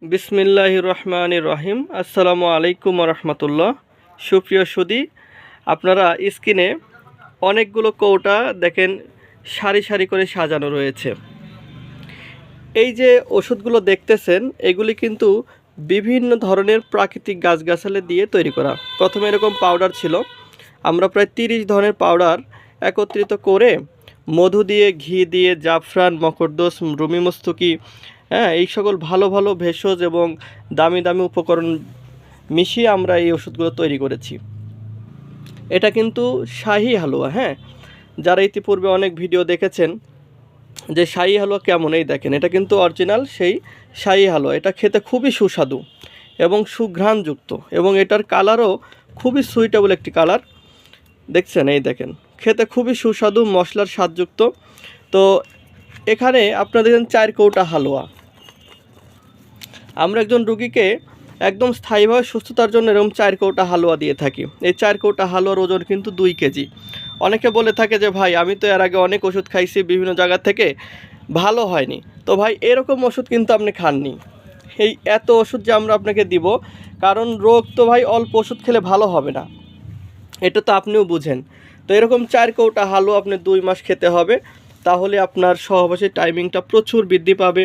বিসমিল্লাহির রহমানির রহিম। আসসালামু আলাইকুম রহমতুল্লাহ। সুপ্রিয় সুধী, আপনারা স্ক্রিনে অনেকগুলো কৌটা দেখেন সারি সারি করে সাজানো রয়েছে। এই যে ওষুধগুলো দেখতেছেন এগুলি কিন্তু বিভিন্ন ধরনের প্রাকৃতিক গাছগাছালি দিয়ে তৈরি করা। প্রথমে এরকম পাউডার ছিল, আমরা প্রায় 30 ধরনের পাউডার একত্রিত করে মধু দিয়ে, ঘি দিয়ে, জাফরান, মকরদোস, রুমি মস্তকি, এই সকল ভালো ভালো ভেষজ এবং দামি দামি উপকরণ মিশিয়ে আমরা এই ওষুধগুলো তৈরি করেছি। এটা কিন্তু শাহি হালুয়া। যারা ইতিপূর্বে অনেক ভিডিও দেখেছেন যে শাহি হালুয়া কেমন, এই দেখেন এটা কিন্তু অরিজিনাল সেই শাহি হালুয়া। এটা খেতে খুবই সুস্বাদু এবং সুঘ্রাণযুক্ত এবং এটার কালারও খুবই সুইটেবল একটি কালার। দেখছেন, এই দেখেন খেতে খুবই সুস্বাদু, মশলার স্বাদযুক্ত। তো এখানে আপনারা দেখেন 4 কৌটা হালুয়া। আমরা একজন রুগীকে একদম স্থায়ীভাবে সুস্থতার জন্য এরকম 4 কৌটা হালুয়া দিয়ে থাকি। এই 4 কৌটা হালুয়ার ওজন কিন্তু 2 কেজি। অনেকে বলে থাকে যে ভাই আমি তো এর আগে অনেক ওষুধ খাইছি বিভিন্ন জায়গা থেকে, ভালো হয়নি। তো ভাই এরকম ওষুধ কিন্তু আপনি খাননি। এই এত ওষুধ যে আমরা আপনাকে দিব, কারণ রোগ তো ভাই অল্প ওষুধ খেলে ভালো হবে না, এটা তো আপনিও বুঝেন। তো এরকম 4 কৌটা হালুয়া আপনি 2 মাস খেতে হবে, তাহলে আপনার সহবাসের টাইমিংটা প্রচুর বৃদ্ধি পাবে,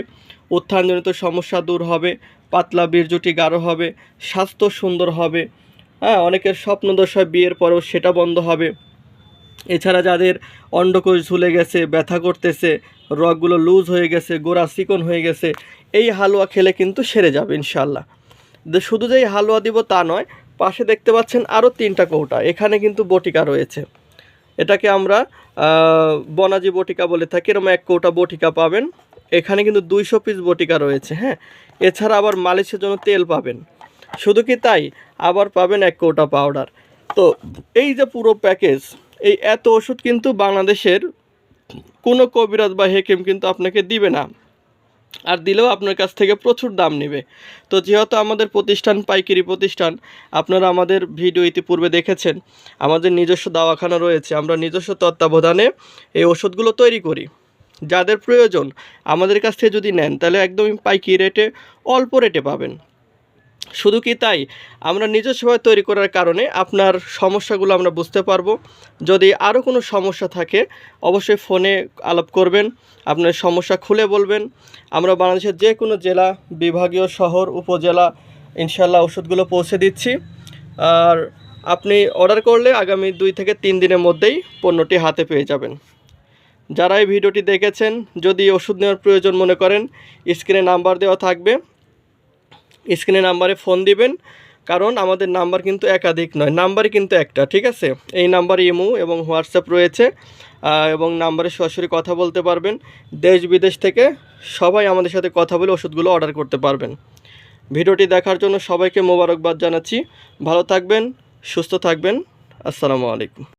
উত্থানজনিত সমস্যা দূর হবে, পাতলা বীর্যটি গাঢ় হবে, স্বাস্থ্য সুন্দর হবে। অনেকের স্বপ্নদোষ হয় বিয়ের পরেও, সেটা বন্ধ হবে। এছাড়া যাদের অন্ডকোষ ঝুলে গেছে, ব্যথা করতেছে, রগগুলো লুজ হয়ে গেছে, গোড়া চিকন হয়ে গেছে, এই হালুয়া খেলে কিন্তু সেরে যাবে ইনশাল্লাহ। শুধু যে এই হালুয়া দিব তা নয়, পাশে দেখতে পাচ্ছেন আরও 3টা কৌটা, এখানে কিন্তু বটিকা রয়েছে। এটাকে আমরা বনাজি বটিকা বলে থাকি। এরকম 1 কৌটা বটিকা পাবেন। এখানে কিন্তু 200 পিস বটিকা রয়েছে। এছাড়া আবার মালিশের জন্য তেল পাবেন। শুধু কি তাই, আবার পাবেন 1 কৌটা পাউডার। তো এই যে পুরো প্যাকেজ, এই এত ওষুধ কিন্তু বাংলাদেশের কোনো কবিরাজ বা হেকিম কিন্তু আপনাকে দিবে না, আর দিলেও আপনার কাছ থেকে প্রচুর দাম নেবে। তো যেহেতু আমাদের প্রতিষ্ঠান পাইকারি প্রতিষ্ঠান, আপনারা আমাদের ভিডিও ইতিপূর্বে দেখেছেন, আমাদের নিজস্ব দাওয়াখানা রয়েছে, আমরা নিজস্ব তত্ত্বাবধানে এই ওষুধগুলো তৈরি করি। যাদের প্রয়োজন আমাদের কাছ থেকে যদি নেন, তাহলে একদমই পাইকারি রেটে, অল্প রেটে পাবেন। শুধু কি তাই, আমরা নিজস্বভাবে তৈরি করার কারণে আপনার সমস্যাগুলো আমরা বুঝতে পারবো। যদি আরও কোনো সমস্যা থাকে অবশ্যই ফোনে আলাপ করবেন, আপনার সমস্যা খুলে বলবেন। আমরা বাংলাদেশের যে কোনো জেলা, বিভাগীয়, শহর, উপজেলা ইনশাল্লাহ ওষুধগুলো পৌঁছে দিচ্ছি। আর আপনি অর্ডার করলে আগামী 2 থেকে 3 দিনের মধ্যেই পণ্যটি হাতে পেয়ে যাবেন। যারা এই ভিডিওটি দেখেছেন, যদি ওষুধ নেওয়ার প্রয়োজন মনে করেন, স্ক্রিনে নাম্বার দেওয়া থাকবে, স্ক্রিনে নাম্বারে ফোন দিবেন। কারণ আমাদের নাম্বার কিন্তু একাধিক নয়, নাম্বারই কিন্তু একটা, ঠিক আছে? এই নাম্বারে ইমো এবং হোয়াটসঅ্যাপ রয়েছে, এবং নাম্বারে সরাসরি কথা বলতে পারবেন। দেশ বিদেশ থেকে সবাই আমাদের সাথে কথা বলে ওষুধগুলো অর্ডার করতে পারবেন। ভিডিওটি দেখার জন্য সবাইকে মোবারকবাদ জানাচ্ছি। ভালো থাকবেন, সুস্থ থাকবেন। আসসালামু আলাইকুম।